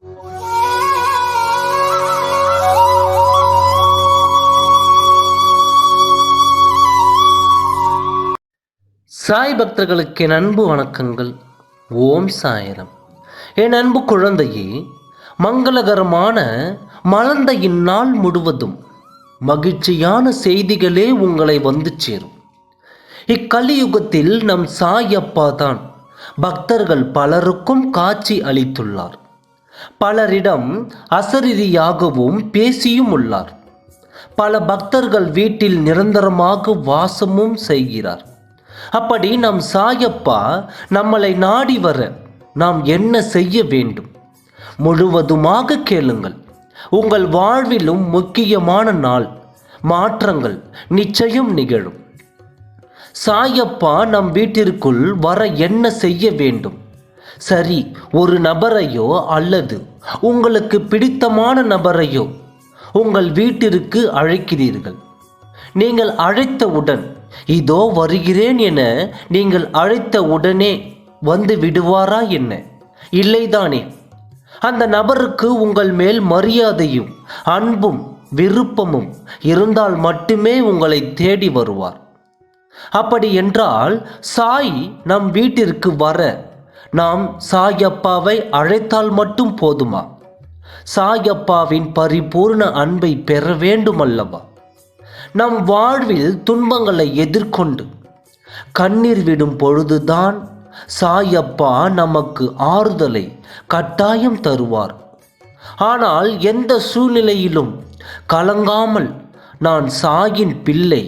சாய் பக்தர்களுக்கு என் அன்பு வணக்கங்கள். ஓம் சாய்ராம். என் அன்பு குழந்தையே, மங்களகரமான மலர்ந்த இந்நாள் முழுவதும் மகிழ்ச்சியான செய்திகளே உங்களை வந்து சேரும். இக்கலியுகத்தில் நம் சாயப்பா தான் பக்தர்கள் பலருக்கும் காட்சி அளித்துள்ளார். பலரிடம் அசரீரியாகவும் பேசியும் உள்ளார். பல பக்தர்கள் வீட்டில் நிரந்தரமாக வாசமும் செய்கிறார். அப்படி நம் சாயப்பா நம்மளை நாடி வர நாம் என்ன செய்ய வேண்டும்? முழுவதுமாக கேளுங்கள். உங்கள் வாழ்விலும் முக்கியமான நாள் மாற்றங்கள் நிச்சயம் நிகழும். சாயப்பா நம் வீட்டிற்குள் வர என்ன செய்ய வேண்டும்? சரி, ஒரு நபரையோ அல்லது உங்களுக்கு பிடித்தமான நபரையோ உங்கள் வீட்டிற்கு அழைக்கிறீர்கள். நீங்கள் அழைத்தவுடன் இதோ வருகிறேன் என நீங்கள் அழைத்த உடனே வந்து விடுவாரா என்ன? இல்லைதானே? அந்த நபருக்கு உங்கள் மேல் மரியாதையும் அன்பும் விருப்பமும் இருந்தால் மட்டுமே உங்களை தேடி வருவார். அப்படி என்றால் சாய் நம் வீட்டிற்கு வர நாம் சாயப்பாவை அழைத்தால் மட்டும் போதுமா? சாயப்பாவின் பரிபூர்ண அன்பை பெற வேண்டுமல்லவா? நம் வாழ்வில் துன்பங்களை எதிர்கொண்டு கண்ணீர் விடும் பொழுதுதான் சாயப்பா நமக்கு ஆறுதலை கட்டாயம் தருவார். ஆனால் எந்த சூழ்நிலையிலும் கலங்காமல், நான் சாயின் பிள்ளை,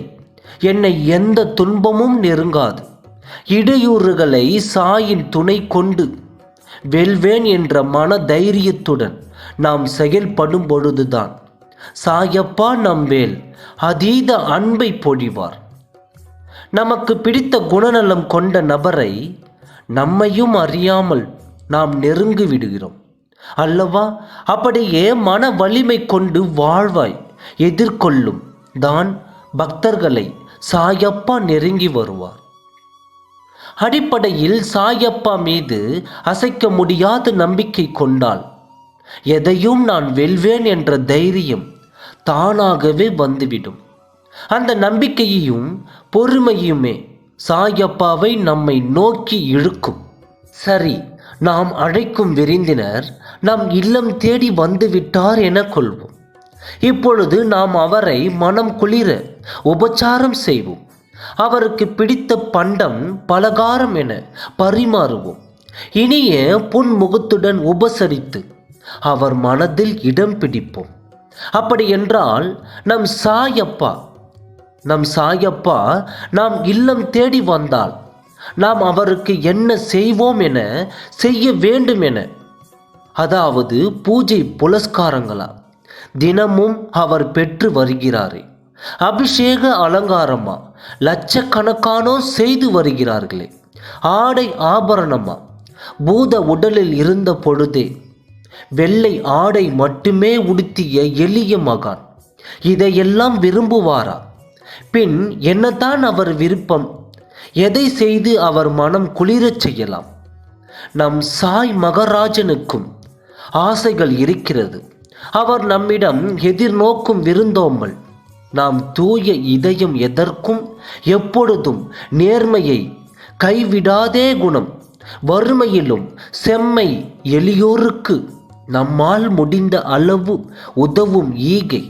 என்னை எந்த துன்பமும் நெருங்காது, இடையூறுகளை சாயின் துணை கொண்டு வெல்வேன் என்ற மன தைரியத்துடன் நாம் செயல்படும் பொழுதுதான் சாயப்பா நம்மேல் அதீத அன்பை பொழிவார். நமக்கு பிடித்த குணநலம் கொண்ட நபரை நம்மையும் அறியாமல் நாம் நெருங்கி விடுகிறோம் அல்லவா? அப்படியே மன வலிமை கொண்டு வாழ்வாய் எதிர்கொள்ளும் தான் பக்தர்களை சாயப்பா நெருங்கி வருவார். அடிப்படையில் சாயப்பா மீது அசைக்க முடியாத நம்பிக்கை கொண்டால் எதையும் நான் வெல்வேன் என்ற தைரியம் தானாகவே வந்துவிடும். அந்த நம்பிக்கையையும் பொறுமையுமே சாயப்பாவை நம்மை நோக்கி இழுக்கும். சரி, நாம் அழைக்கும் விருந்தினர் நம் இல்லம் தேடி வந்துவிட்டார் என கொள்வோம். இப்பொழுது நாம் அவரை மனம் குளிர உபச்சாரம் செய்வோம். அவருக்கு பிடித்த பண்டம் பலகாரம் என பரிமாறுவோம். இனிய புன்முகத்துடன் உபசரித்து அவர் மனதில் இடம் பிடிப்போம். அப்படி என்றால் நம் சாயப்பா நாம் இல்லம் தேடி வந்தால் நாம் அவருக்கு என்ன செய்வோம் என செய்ய வேண்டும் என, அதாவது பூஜை புலஸ்காரங்களா தினமும் அவர் பெற்று வருகிறாரே, அபிஷேக அலங்காரமா லட்சக்கணக்கானோர் செய்து வருகிறார்களே, ஆடை ஆபரணமா பூத உடலில் இருந்த பொழுதே வெள்ளை ஆடை மட்டுமே உடுத்திய எளிய மகான் இதையெல்லாம் விரும்புவாரா? பின் என்னதான் அவர் விருப்பம்? எதை செய்து அவர் மனம் குளிரச் செய்யலாம்? நம் சாய் மகராஜனுக்கும் ஆசைகள் இருக்கிறது. அவர் நம்மிடம் எதிர்நோக்கும் விருந்தோம்பல். நாம் தூய இதயம் எதற்கும் எப்பொழுதும் நேர்மையை கைவிடாதே குணம், வறுமையிலும் செம்மை, எளியோருக்கு நம்மால் முடிந்த அளவு உதவும் ஈகை,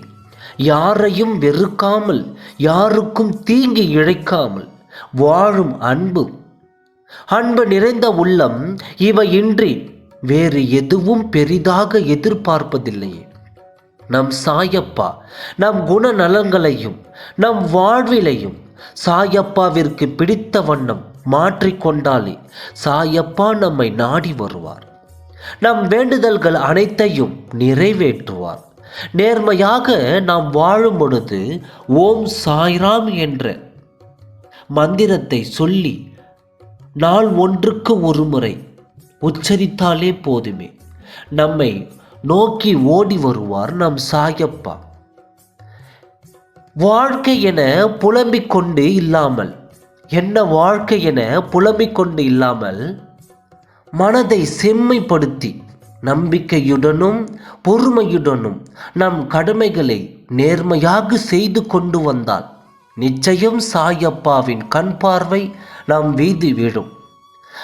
யாரையும் வெறுக்காமல் யாருக்கும் தீங்கி இழைக்காமல் வாழும் அன்பு நிறைந்த உள்ளம், இவையின்றி வேறு எதுவும் பெரிதாக எதிர்பார்ப்பதில்லையே. நம் சாயப்பா நம் குணநலங்களையும் நம் வாழ்விலையும் சாயப்பாவிற்கு பிடித்த வண்ணம் மாற்றிக்கொண்டாலே சாயப்பா நம்மை நாடி வருவார். நம் வேண்டுதல்கள் அனைத்தையும் நிறைவேற்றுவார். நேர்மையாக நாம் வாழும் பொழுது ஓம் சாய்ராம் என்ற மந்திரத்தை சொல்லி நாள் ஒன்றுக்கு ஒரு முறை உச்சரித்தாலே போதுமே, நம்மை நோக்கி ஓடி வருவார் நம் சாயப்பா. வாழ்க்கை என புலம்பிக் கொண்டு இல்லாமல், என்ன வாழ்க்கை என புலம்பிக் கொண்டு இல்லாமல், மனதை செம்மைப்படுத்தி நம்பிக்கையுடனும் பொறுமையுடனும் நம் கடமைகளை நேர்மையாக செய்து கொண்டு வந்தால் நிச்சயம் சாயப்பாவின் கண் பார்வை நம் மீது விழும்.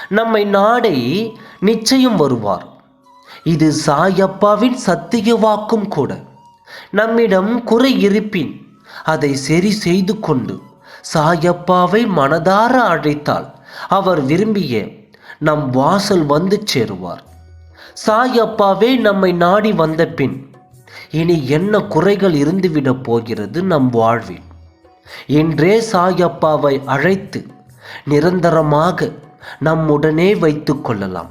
நம்மை நாடி நிச்சயம் வருவார். இது சாயப்பாவின் சத்திய வாக்கும் கூட. நம்மிடம் குறை இருப்பின் அதை சரி செய்து கொண்டு சாயப்பாவை மனதார அழைத்தால் அவர் விரும்பிய நம் வாசல் வந்து சேருவார். சாயப்பாவே நம்மை நாடி வந்த பின் இனி என்ன குறைகள் இருந்துவிடப் போகிறது நம் வாழ்வில்? இன்றே சாயப்பாவை அழைத்து நிரந்தரமாக நம்முடனே வைத்து கொள்ளலாம்.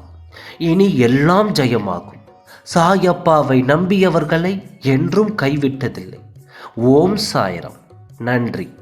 இனி எல்லாம் ஜெயமாகும். சாயப்பாவை நம்பியவர்களை என்றும் கைவிட்டதில்லை. ஓம் சாய்ராம். நன்றி.